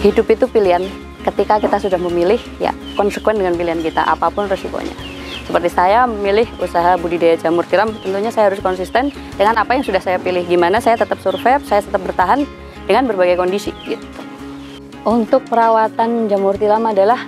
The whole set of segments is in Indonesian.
Hidup itu pilihan. Ketika kita sudah memilih, ya konsekuen dengan pilihan kita, apapun resikonya. Seperti saya memilih usaha budidaya jamur tiram, tentunya saya harus konsisten dengan apa yang sudah saya pilih. Gimana saya tetap survive, saya tetap bertahan dengan berbagai kondisi. Gitu. Untuk perawatan jamur tiram adalah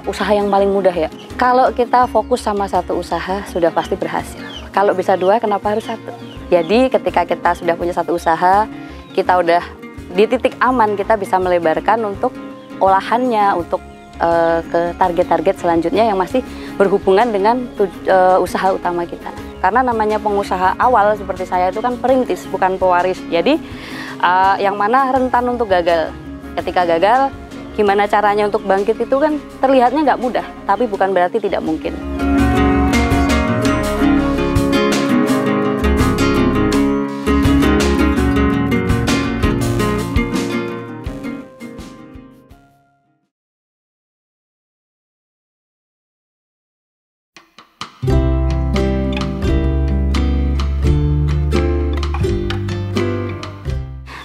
usaha yang paling mudah ya. Kalau kita fokus sama satu usaha, sudah pasti berhasil. Kalau bisa dua, kenapa harus satu? Jadi ketika kita sudah punya satu usaha, kita udah di titik aman, kita bisa melebarkan untuk olahannya, untuk ke target-target selanjutnya yang masih berhubungan dengan usaha utama kita. Karena namanya pengusaha awal seperti saya itu kan perintis, bukan pewaris. Jadi yang mana rentan untuk gagal. Ketika gagal, gimana caranya untuk bangkit itu kan terlihatnya nggak mudah, tapi bukan berarti tidak mungkin.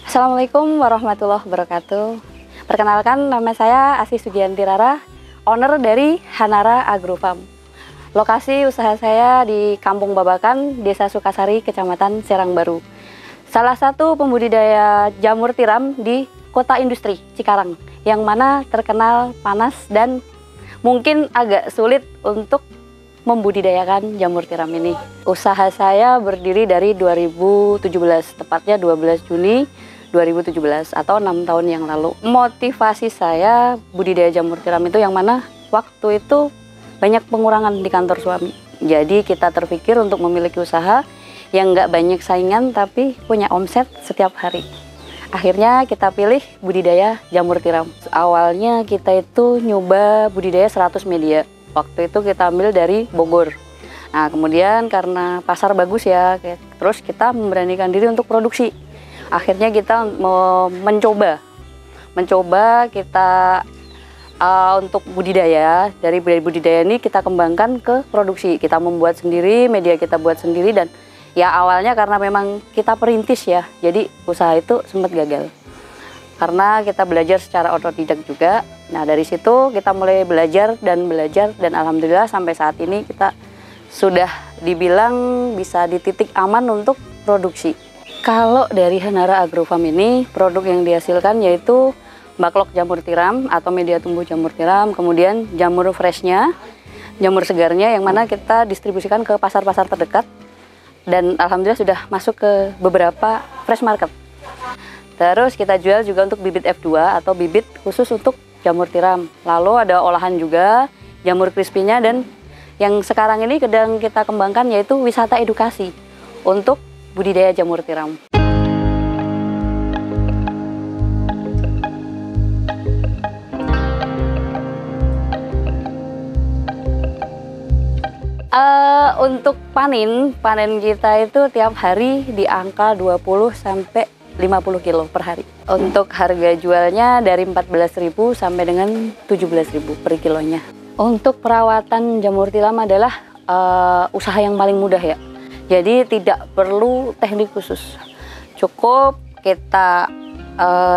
Assalamualaikum warahmatullahi wabarakatuh. Perkenalkan, nama saya Asih Sugianti Rara, owner dari Hanara Agrofarm. Lokasi usaha saya di Kampung Babakan, Desa Sukasari, Kecamatan Serang Baru. Salah satu pembudidaya jamur tiram di kota industri Cikarang, yang mana terkenal panas dan mungkin agak sulit untuk membudidayakan jamur tiram ini. Usaha saya berdiri dari 2017, tepatnya 12 Juni 2017 atau 6 tahun yang lalu. Motivasi saya budidaya jamur tiram itu yang mana waktu itu banyak pengurangan di kantor suami. Jadi kita terpikir untuk memiliki usaha yang nggak banyak saingan tapi punya omset setiap hari. Akhirnya kita pilih budidaya jamur tiram. Awalnya kita itu nyoba budidaya 100 media. Waktu itu kita ambil dari Bogor. Nah kemudian karena pasar bagus ya, terus kita memberanikan diri untuk produksi. Akhirnya kita mau mencoba kita untuk budidaya. Dari budidaya ini kita kembangkan ke produksi. Kita membuat sendiri, media kita buat sendiri, dan ya awalnya karena memang kita perintis ya, jadi usaha itu sempat gagal. Karena kita belajar secara otodidak juga. Nah dari situ kita mulai belajar dan alhamdulillah sampai saat ini kita sudah dibilang bisa di titik aman untuk produksi. Kalau dari Hanara Agrofarm ini, produk yang dihasilkan yaitu baklok jamur tiram atau media tumbuh jamur tiram, kemudian jamur freshnya, jamur segarnya yang mana kita distribusikan ke pasar-pasar terdekat, dan alhamdulillah sudah masuk ke beberapa fresh market. Terus kita jual juga untuk bibit F2 atau bibit khusus untuk jamur tiram. Lalu ada olahan juga, jamur crispy-nya, dan yang sekarang ini sedang kita kembangkan yaitu wisata edukasi untuk budidaya jamur tiram. Untuk panen kita itu tiap hari di angka 20 sampai 50 kilo per hari. Untuk harga jualnya dari 14.000 sampai dengan 17.000 per kilonya. Untuk perawatan jamur tiram adalah usaha yang paling mudah ya. Jadi tidak perlu teknik khusus, cukup kita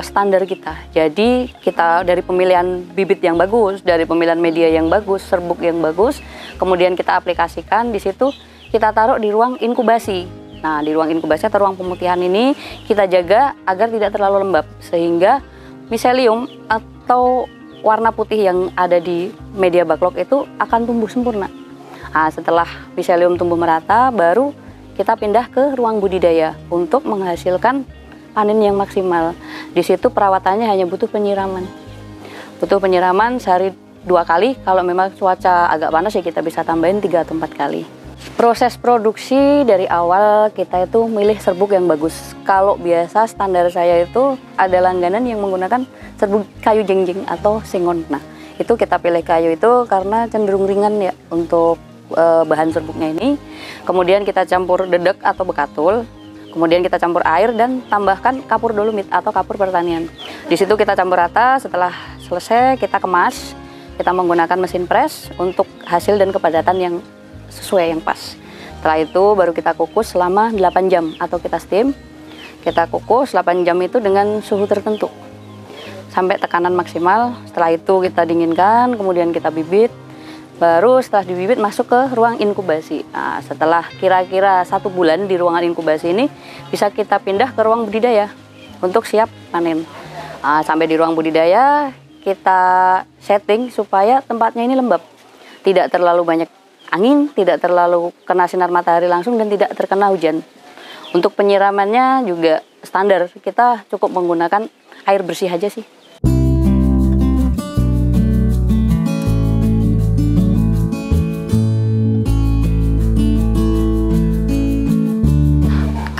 standar kita. Jadi kita dari pemilihan bibit yang bagus, dari pemilihan media yang bagus, serbuk yang bagus, kemudian kita aplikasikan di situ, kita taruh di ruang inkubasi. Nah di ruang inkubasi atau ruang pemutihan ini kita jaga agar tidak terlalu lembab, sehingga miselium atau warna putih yang ada di media baklok itu akan tumbuh sempurna. Nah, setelah miselium tumbuh merata, baru kita pindah ke ruang budidaya untuk menghasilkan panen yang maksimal. Di situ perawatannya hanya butuh penyiraman. Butuh penyiraman sehari 2 kali, kalau memang cuaca agak panas ya kita bisa tambahin 3 atau 4 kali. Proses produksi dari awal kita itu milih serbuk yang bagus. Kalau biasa standar saya itu ada langganan yang menggunakan serbuk kayu jengjing atau singon. Nah, itu kita pilih kayu itu karena cenderung ringan ya untuk bahan serbuknya ini. Kemudian kita campur dedek atau bekatul. Kemudian kita campur air dan tambahkan kapur dolomit atau kapur pertanian. Di situ kita campur rata. Setelah selesai kita kemas. Kita menggunakan mesin press untuk hasil dan kepadatan yang sesuai yang pas. Setelah itu baru kita kukus selama 8 jam atau kita steam. Kita kukus 8 jam itu dengan suhu tertentu sampai tekanan maksimal. Setelah itu kita dinginkan, kemudian kita bibit. Baru setelah dibibit masuk ke ruang inkubasi. Nah, setelah kira-kira 1 bulan di ruangan inkubasi ini bisa kita pindah ke ruang budidaya untuk siap panen. Nah, sampai di ruang budidaya kita setting supaya tempatnya ini lembab, tidak terlalu banyak angin, tidak terlalu kena sinar matahari langsung dan tidak terkena hujan. Untuk penyiramannya juga standar, kita cukup menggunakan air bersih aja sih.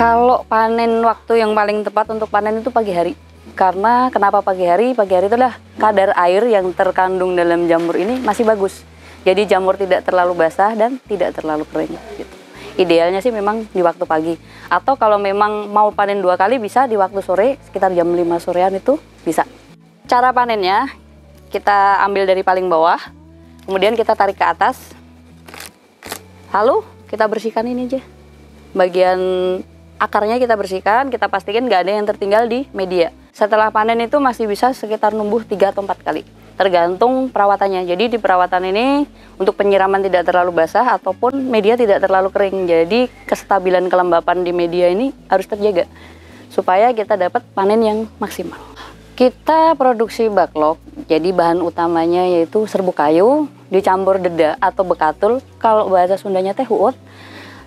Kalau panen, waktu yang paling tepat untuk panen itu pagi hari. Karena kenapa pagi hari? Pagi hari itulah kadar air yang terkandung dalam jamur ini masih bagus. Jadi jamur tidak terlalu basah dan tidak terlalu kering gitu. Idealnya sih memang di waktu pagi. Atau kalau memang mau panen 2 kali bisa di waktu sore, sekitar jam 5 sorean itu bisa. Cara panennya, kita ambil dari paling bawah, kemudian kita tarik ke atas. Lalu kita bersihkan ini aja. Bagian akarnya kita bersihkan, kita pastikan nggak ada yang tertinggal di media. Setelah panen itu masih bisa sekitar numbuh 3 atau 4 kali. Tergantung perawatannya. Jadi di perawatan ini untuk penyiraman tidak terlalu basah ataupun media tidak terlalu kering. Jadi kestabilan kelembapan di media ini harus terjaga supaya kita dapat panen yang maksimal. Kita produksi backlog, jadi bahan utamanya yaitu serbuk kayu, dicampur deda atau bekatul, kalau bahasa Sundanya teh huut,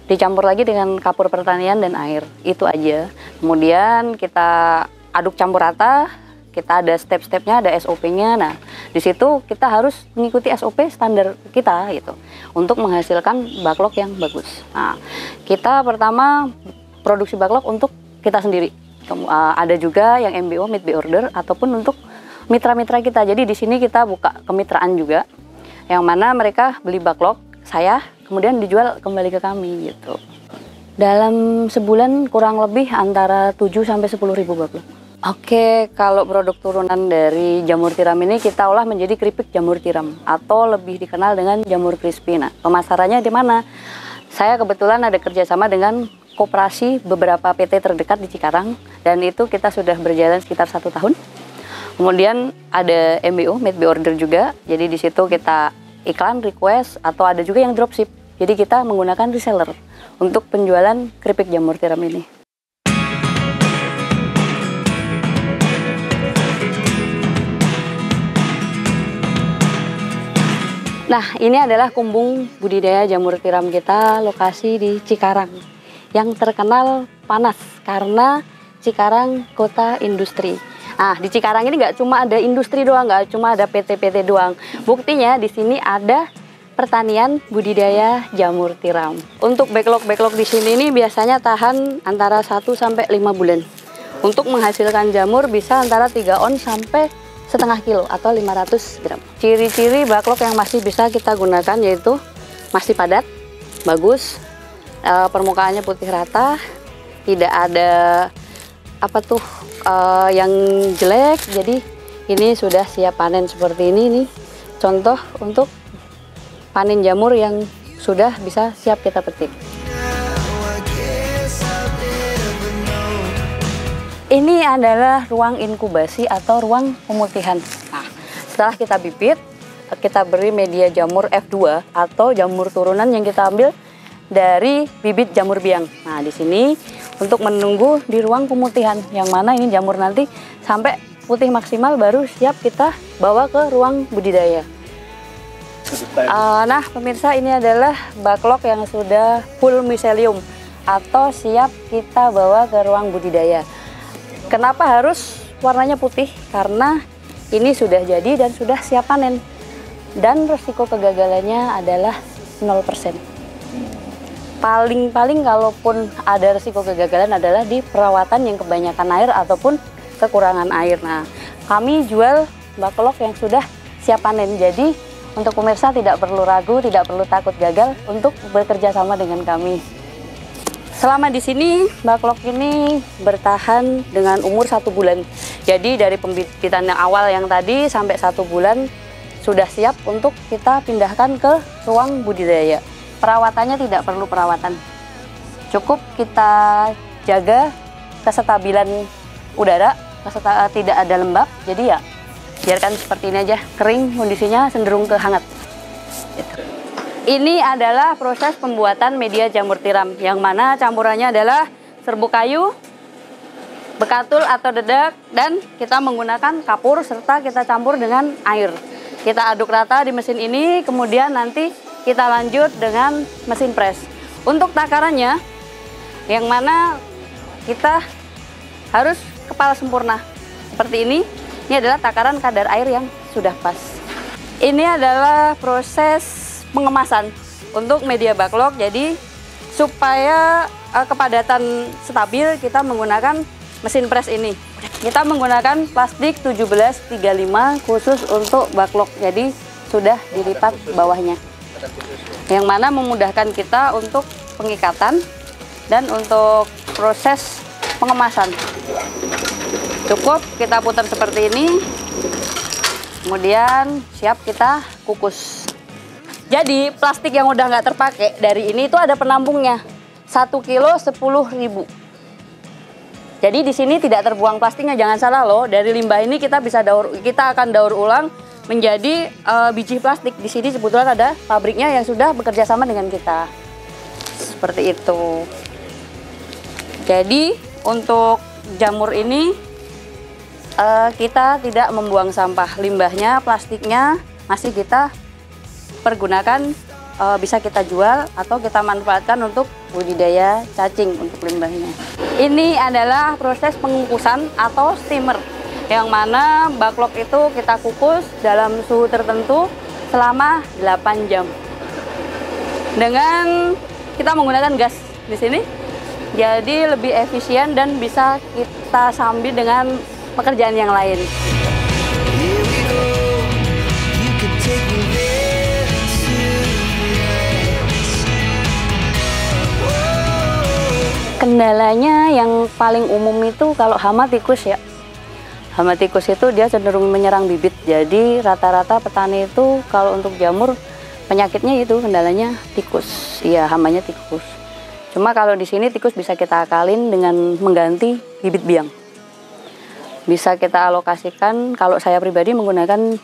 dicampur lagi dengan kapur pertanian dan air, itu aja. Kemudian kita aduk campur rata, kita ada step-stepnya, ada SOP-nya. Nah, di situ kita harus mengikuti SOP standar kita gitu untuk menghasilkan backlog yang bagus. Nah, kita pertama produksi backlog untuk kita sendiri. Ada juga yang MBO, made by order, ataupun untuk mitra-mitra kita. Jadi di sini kita buka kemitraan juga, yang mana mereka beli backlog saya, kemudian dijual kembali ke kami gitu. Dalam sebulan kurang lebih antara 7 sampai 10 ribu backlog. Oke, kalau produk turunan dari jamur tiram ini kita olah menjadi keripik jamur tiram atau lebih dikenal dengan jamur crispy. Nah, pemasarannya di mana? Saya kebetulan ada kerjasama dengan koperasi beberapa PT terdekat di Cikarang dan itu kita sudah berjalan sekitar 1 tahun. Kemudian ada MBO, made by order juga. Jadi di situ kita iklan, request, atau ada juga yang dropship. Jadi kita menggunakan reseller untuk penjualan keripik jamur tiram ini. Nah, ini adalah kumbung budidaya jamur tiram kita, lokasi di Cikarang, yang terkenal panas karena Cikarang kota industri. Nah, di Cikarang ini nggak cuma ada industri doang, nggak cuma ada PT-PT doang. Buktinya di sini ada pertanian budidaya jamur tiram. Untuk backlog di sini ini biasanya tahan antara 1 sampai 5 bulan. Untuk menghasilkan jamur bisa antara 3 on sampai setengah kilo atau 500 gram. Ciri-ciri backlog yang masih bisa kita gunakan yaitu masih padat, bagus, permukaannya putih rata, tidak ada yang jelek. Jadi ini sudah siap panen seperti ini nih. Contoh untuk panen jamur yang sudah bisa siap kita petik. Ini adalah ruang inkubasi atau ruang pemutihan. Nah, setelah kita bibit, kita beri media jamur F2 atau jamur turunan yang kita ambil dari bibit jamur biang. Nah, di sini untuk menunggu di ruang pemutihan, yang mana ini jamur nanti sampai putih maksimal baru siap kita bawa ke ruang budidaya. Nah, pemirsa, ini adalah backlog yang sudah full miselium atau siap kita bawa ke ruang budidaya. Kenapa harus warnanya putih? Karena ini sudah jadi dan sudah siap panen. Dan resiko kegagalannya adalah 0%. paling kalaupun ada risiko kegagalan adalah di perawatan yang kebanyakan air ataupun kekurangan air. Nah, kami jual backlog yang sudah siap panen. Jadi untuk pemirsa tidak perlu ragu, tidak perlu takut gagal untuk bekerja sama dengan kami. Selama di sini, backlog ini bertahan dengan umur 1 bulan. Jadi dari pembibitan yang awal yang tadi sampai 1 bulan sudah siap untuk kita pindahkan ke ruang budidaya. Perawatannya tidak perlu perawatan. Cukup kita jaga kestabilan udara, tidak ada lembab. Jadi ya biarkan seperti ini aja, kering, kondisinya cenderung ke hangat. Gitu. Ini adalah proses pembuatan media jamur tiram, yang mana campurannya adalah serbuk kayu, bekatul atau dedak, dan kita menggunakan kapur serta kita campur dengan air. Kita aduk rata di mesin ini, kemudian nanti kita lanjut dengan mesin press. Untuk takarannya, yang mana kita harus kepala sempurna. Seperti ini adalah takaran kadar air yang sudah pas. Ini adalah proses pengemasan untuk media backlog. Jadi supaya kepadatan stabil, kita menggunakan mesin press ini. Kita menggunakan plastik 1735 khusus untuk backlog. Jadi sudah dilipat bawahnya, yang mana memudahkan kita untuk pengikatan dan untuk proses pengemasan. Cukup kita putar seperti ini, kemudian siap kita kukus. Jadi plastik yang udah nggak terpakai dari ini itu ada penampungnya, 1 kilo 10.000. Jadi di sini tidak terbuang plastiknya, jangan salah loh. Dari limbah ini kita akan daur ulang menjadi biji plastik. Di sini sebetulnya ada pabriknya yang sudah bekerja sama dengan kita. Seperti itu. Jadi untuk jamur ini kita tidak membuang sampah, limbahnya, plastiknya masih kita pergunakan, bisa kita jual atau kita manfaatkan untuk budidaya cacing untuk limbahnya. Ini adalah proses pengukusan atau steamer, yang mana backlog itu kita kukus dalam suhu tertentu selama 8 jam. Dengan kita menggunakan gas di sini, jadi lebih efisien dan bisa kita sambil dengan pekerjaan yang lain. Kendalanya yang paling umum itu kalau hama tikus ya. Hama tikus itu dia cenderung menyerang bibit. Jadi rata-rata petani itu kalau untuk jamur penyakitnya itu kendalanya tikus. Iya, hamanya tikus. Cuma kalau di sini tikus bisa kita akalin dengan mengganti bibit biang. Bisa kita alokasikan, kalau saya pribadi menggunakan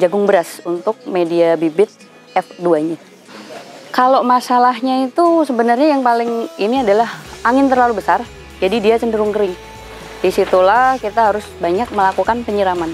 jagung beras untuk media bibit F2-nya. Kalau masalahnya itu sebenarnya yang paling ini adalah angin terlalu besar, jadi dia cenderung kering. Disitulah kita harus banyak melakukan penyiraman.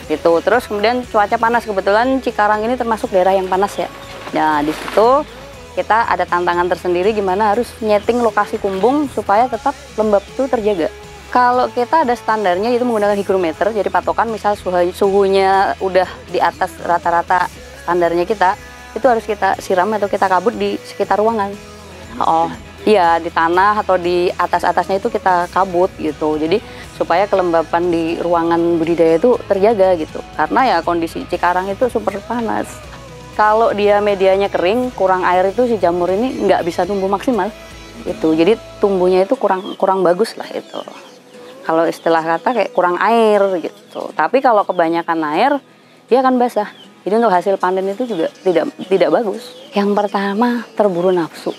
Gitu. Terus kemudian cuaca panas, kebetulan Cikarang ini termasuk daerah yang panas ya. Nah di situ kita ada tantangan tersendiri gimana harus nyeting lokasi kumbung supaya tetap lembab itu terjaga. Kalau kita ada standarnya itu menggunakan hygrometer, jadi patokan misal suhunya udah di atas rata-rata standarnya kita, itu harus kita siram atau kita kabut di sekitar ruangan. Oh, iya di tanah atau di atas-atasnya itu kita kabut gitu. Jadi supaya kelembapan di ruangan budidaya itu terjaga gitu. Karena ya kondisi Cikarang itu super panas. Kalau dia medianya kering, kurang air itu si jamur ini nggak bisa tumbuh maksimal. Gitu. Jadi tumbuhnya itu kurang bagus lah itu. Kalau istilah kata kayak kurang air gitu. Tapi kalau kebanyakan air, dia akan basah. Jadi untuk hasil panen itu juga tidak bagus. Yang pertama terburu nafsu.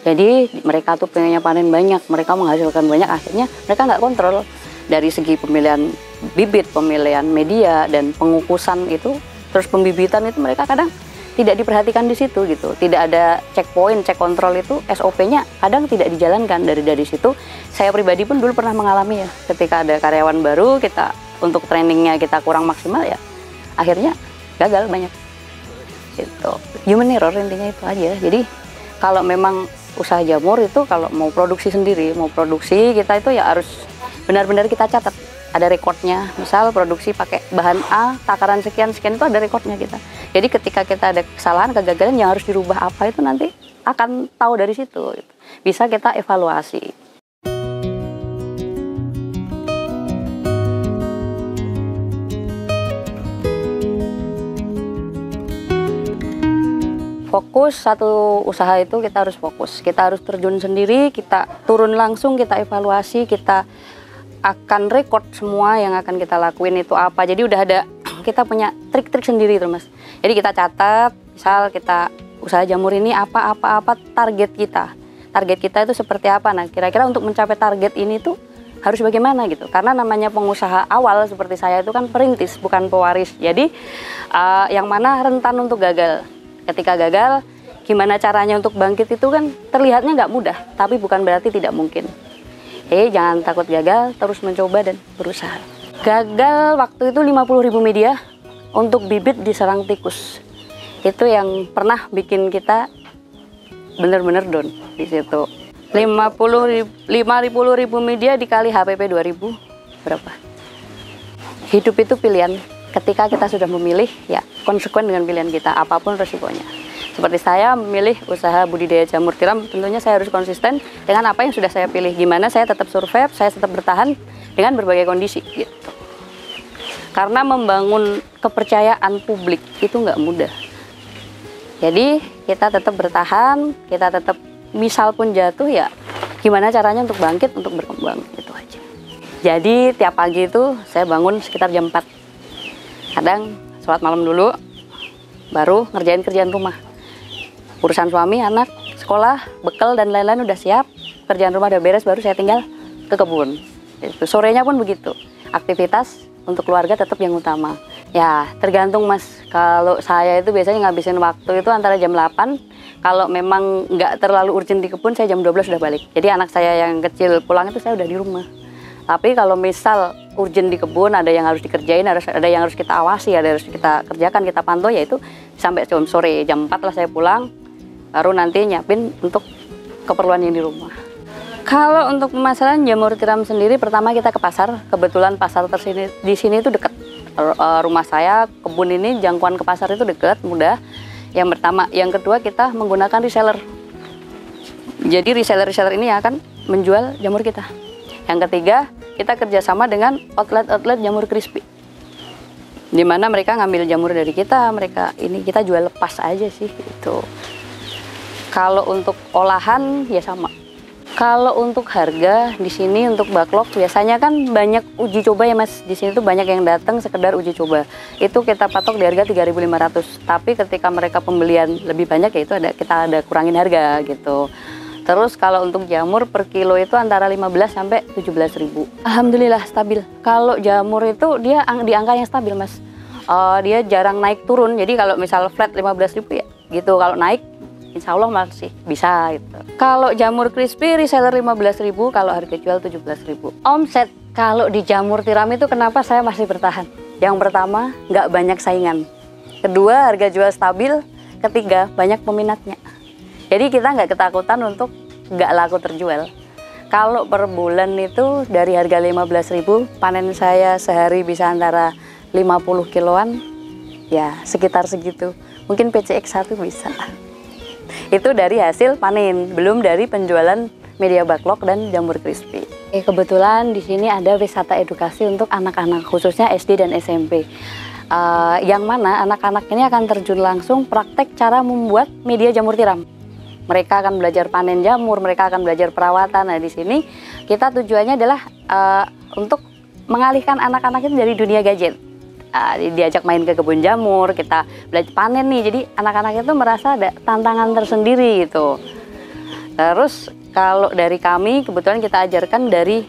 Jadi mereka tuh pengennya panen banyak, mereka menghasilkan banyak, akhirnya mereka nggak kontrol dari segi pemilihan bibit, pemilihan media dan pengukusan itu, terus pembibitan itu mereka kadang tidak diperhatikan di situ gitu. Tidak ada checkpoint, cek kontrol itu SOP-nya kadang tidak dijalankan. Dari situ saya pribadi pun dulu pernah mengalami ya, ketika ada karyawan baru kita untuk trainingnya kita kurang maksimal ya, akhirnya gagal banyak gitu. Human error intinya itu aja. Jadi kalau memang usaha jamur itu kalau mau produksi sendiri, mau produksi kita itu ya harus benar-benar kita catat, ada rekodnya. Misal produksi pakai bahan A, takaran sekian itu ada rekodnya kita. Jadi ketika kita ada kesalahan, kegagalan yang harus dirubah apa itu nanti akan tahu dari situ. Bisa kita evaluasi. Fokus satu usaha itu kita harus fokus. Kita harus terjun sendiri, kita turun langsung, kita evaluasi, kita akan record semua yang akan kita lakuin itu apa. Jadi udah ada, kita punya trik-trik sendiri tuh Mas. Jadi kita catat, misal kita usaha jamur ini apa target kita. Target kita itu seperti apa. Nah kira-kira untuk mencapai target ini tuh harus bagaimana gitu. Karena namanya pengusaha awal seperti saya itu kan perintis, bukan pewaris. Jadi yang mana rentan untuk gagal. Ketika gagal, gimana caranya untuk bangkit itu kan terlihatnya nggak mudah, tapi bukan berarti tidak mungkin. Jangan takut gagal, terus mencoba dan berusaha. Gagal waktu itu 50.000 media untuk bibit diserang tikus. Itu yang pernah bikin kita bener-bener down di situ. 50.000 media dikali HPP 2000 berapa? Hidup itu pilihan. Ketika kita sudah memilih, ya konsekuen dengan pilihan kita, apapun resikonya. Seperti saya memilih usaha budidaya jamur tiram, tentunya saya harus konsisten dengan apa yang sudah saya pilih. Gimana saya tetap survive, saya tetap bertahan dengan berbagai kondisi. Gitu. Karena membangun kepercayaan publik itu nggak mudah. Jadi kita tetap bertahan, kita tetap misal pun jatuh ya, gimana caranya untuk bangkit, untuk berkembang, itu aja. Jadi tiap pagi itu saya bangun sekitar jam 4. Kadang sholat malam dulu, baru ngerjain kerjaan rumah. Urusan suami, anak, sekolah, bekal, dan lain-lain udah siap. Kerjaan rumah udah beres, baru saya tinggal ke kebun. Sorenya pun begitu. Aktivitas untuk keluarga tetap yang utama. Ya, tergantung Mas. Kalau saya itu biasanya ngabisin waktu itu antara jam 8. Kalau memang nggak terlalu urgent di kebun, saya jam 12 sudah balik. Jadi anak saya yang kecil pulang itu saya udah di rumah. Tapi kalau misal urgent di kebun, ada yang harus dikerjain, ada yang harus kita awasi, ada yang harus kita kerjakan, kita pantau, yaitu sampai jam sore, jam 4 lah saya pulang, baru nanti nyiapin untuk keperluan yang di rumah. Kalau untuk pemasaran jamur tiram sendiri, pertama kita ke pasar. Kebetulan pasar di sini itu dekat rumah saya, kebun ini jangkauan ke pasar itu dekat, mudah. Yang pertama, yang kedua kita menggunakan reseller. Jadi reseller ini akan menjual jamur kita. Yang ketiga, kita kerjasama dengan outlet jamur crispy. Di mana mereka ngambil jamur dari kita, kita jual lepas aja sih gitu. Kalau untuk olahan ya sama. Kalau untuk harga di sini untuk backlog biasanya kan banyak uji coba ya Mas. Di sini tuh banyak yang datang sekedar uji coba. Itu kita patok di harga 3.500. Tapi ketika mereka pembelian lebih banyak ya itu kita ada kurangin harga gitu. Terus kalau untuk jamur per kilo itu antara 15 sampai 17.000. Alhamdulillah stabil. Kalau jamur itu dia di angka yang stabil Mas. Dia jarang naik turun. Jadi kalau misal flat 15.000 ya gitu. Kalau naik insya Allah masih bisa gitu. Kalau jamur crispy reseller 15.000, kalau harga jual 17.000. Omset kalau di jamur tiram itu kenapa saya masih bertahan? Yang pertama nggak banyak saingan. Kedua harga jual stabil. Ketiga banyak peminatnya. Jadi kita nggak ketakutan untuk nggak laku terjual. Kalau per bulan itu dari harga 15.000, panen saya sehari bisa antara 50 kiloan, ya sekitar segitu. Mungkin PCX 1 bisa. Itu dari hasil panen, belum dari penjualan media backlog dan jamur crispy. Kebetulan di sini ada wisata edukasi untuk anak-anak, khususnya SD dan SMP. Yang mana anak-anak ini akan terjun langsung praktek cara membuat media jamur tiram. Mereka akan belajar panen jamur, mereka akan belajar perawatan. Nah di sini kita tujuannya adalah untuk mengalihkan anak-anak itu dari dunia gadget. Diajak main ke kebun jamur, kita belajar panen nih. Jadi anak-anak itu merasa ada tantangan tersendiri gitu. Terus kalau dari kami kebetulan kita ajarkan dari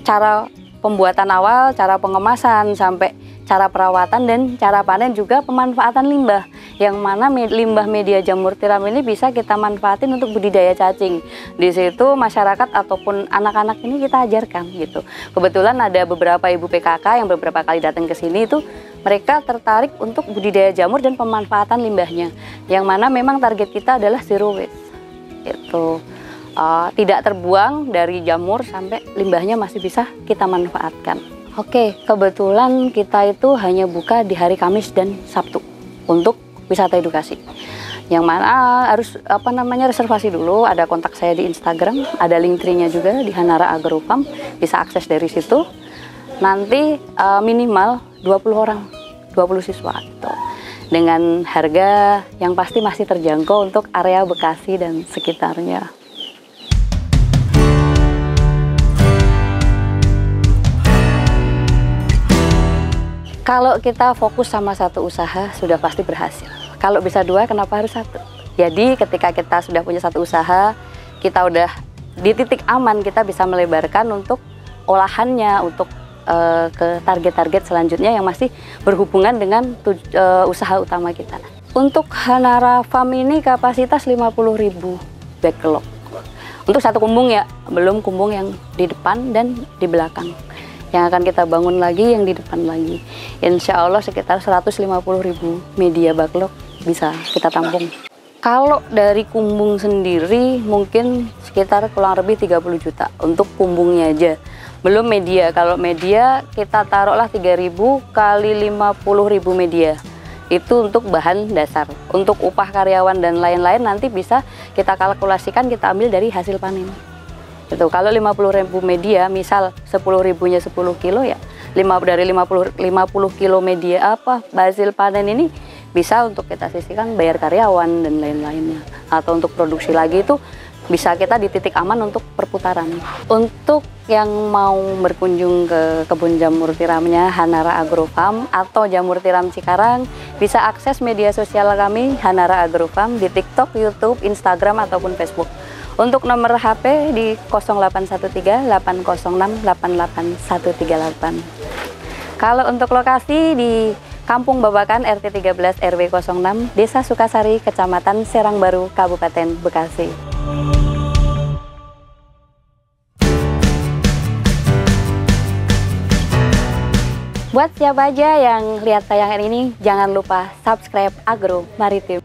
cara pembuatan awal, cara pengemasan, sampai cara perawatan dan cara panen, juga pemanfaatan limbah. Yang mana limbah media jamur tiram ini bisa kita manfaatin untuk budidaya cacing. Di situ masyarakat ataupun anak-anak ini kita ajarkan gitu. Kebetulan ada beberapa ibu PKK yang beberapa kali datang ke sini itu mereka tertarik untuk budidaya jamur dan pemanfaatan limbahnya. Yang mana memang target kita adalah zero waste. Itu tidak terbuang dari jamur sampai limbahnya masih bisa kita manfaatkan. Oke, kebetulan kita itu hanya buka di hari Kamis dan Sabtu untuk wisata edukasi. Yang mana harus reservasi dulu. Ada kontak saya di Instagram, ada link tree-nya juga di Hanara Agrofarm, bisa akses dari situ. Nanti minimal 20 orang, 20 siswa gitu. Dengan harga yang pasti masih terjangkau untuk area Bekasi dan sekitarnya. Kalau kita fokus sama satu usaha sudah pasti berhasil. Kalau bisa 2, kenapa harus 1? Jadi ketika kita sudah punya satu usaha, kita udah di titik aman, kita bisa melebarkan untuk olahannya, untuk ke target-target selanjutnya yang masih berhubungan dengan usaha utama kita. Untuk Hanara Farm ini kapasitas 50.000 backlog. Untuk satu kumbung ya, belum kumbung yang di depan dan di belakang. Yang akan kita bangun lagi yang di depan lagi. Insya Allah sekitar 150.000 media backlog bisa kita tampung. Kalau dari kumbung sendiri mungkin sekitar kurang lebih 30 juta untuk kumbungnya aja. Belum media, kalau media kita taruhlah 3.000 kali 50.000 media. Itu untuk bahan dasar. Untuk upah karyawan dan lain-lain nanti bisa kita kalkulasikan, kita ambil dari hasil panen. Itu kalau 50.000 media, misal 10.000-nya 10 kilo ya, dari 50 kilo media hasil panen ini bisa untuk kita sisihkan bayar karyawan dan lain-lainnya. Atau untuk produksi lagi itu bisa kita di titik aman untuk perputaran. Untuk yang mau berkunjung ke kebun jamur tiramnya Hanara Agrofarm atau Jamur Tiram Cikarang, bisa akses media sosial kami Hanara Agrofarm di TikTok, YouTube, Instagram ataupun Facebook. Untuk nomor HP di 0813 806 88138. Kalau untuk lokasi di Kampung Babakan RT 13 RW 06, Desa Sukasari, Kecamatan Serang Baru, Kabupaten Bekasi. Buat siapa aja yang lihat tayangan ini, jangan lupa subscribe Agro Maritim.